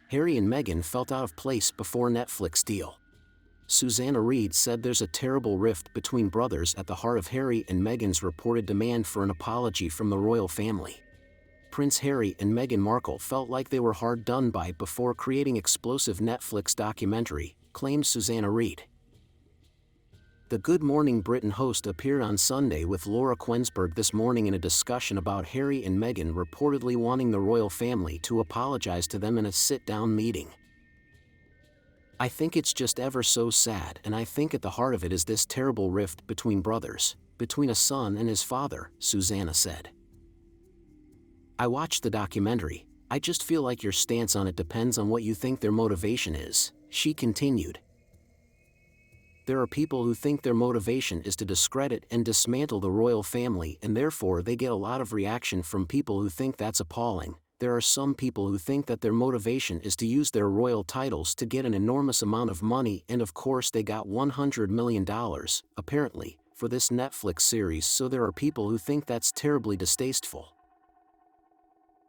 Harry and Meghan felt out of place before Netflix deal. Susanna Reid said there's a terrible rift between brothers at the heart of Harry and Meghan's reported demand for an apology from the royal family. Prince Harry and Meghan Markle felt like they were hard done by before creating explosive Netflix documentary, claimed Susanna Reid. The Good Morning Britain host appeared on Sunday with Laura Quensberg this morning in a discussion about Harry and Meghan reportedly wanting the royal family to apologize to them in a sit-down meeting. "I think it's just ever so sad, and I think at the heart of it is this terrible rift between brothers, between a son and his father," Susanna said. "I watched the documentary. I just feel like your stance on it depends on what you think their motivation is," she continued. "There are people who think their motivation is to discredit and dismantle the royal family, and therefore they get a lot of reaction from people who think that's appalling. There are some people who think that their motivation is to use their royal titles to get an enormous amount of money, and of course they got $100 million, apparently, for this Netflix series, so there are people who think that's terribly distasteful.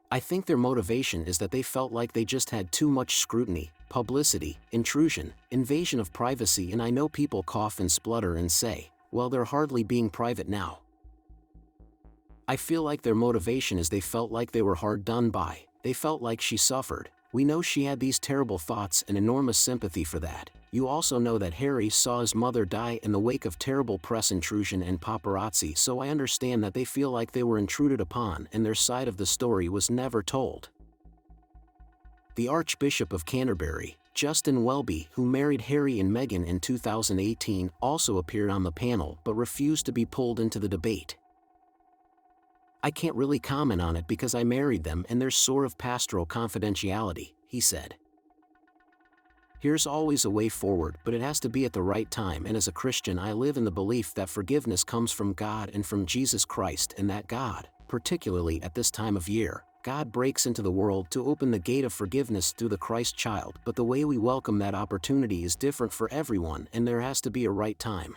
I think their motivation is that they felt like they just had too much scrutiny, publicity, intrusion, invasion of privacy, and I know people cough and splutter and say, well, they're hardly being private now. I feel like their motivation is they felt like they were hard done by, they felt like she suffered. We know she had these terrible thoughts and enormous sympathy for that. You also know that Harry saw his mother die in the wake of terrible press intrusion and paparazzi, so I understand that they feel like they were intruded upon and their side of the story was never told." The Archbishop of Canterbury, Justin Welby, who married Harry and Meghan in 2018, also appeared on the panel but refused to be pulled into the debate. "I can't really comment on it because I married them and there's sort of pastoral confidentiality," he said. "Here's always a way forward, but it has to be at the right time, and as a Christian I live in the belief that forgiveness comes from God and from Jesus Christ, and that God, particularly at this time of year, God breaks into the world to open the gate of forgiveness through the Christ child, but the way we welcome that opportunity is different for everyone and there has to be a right time."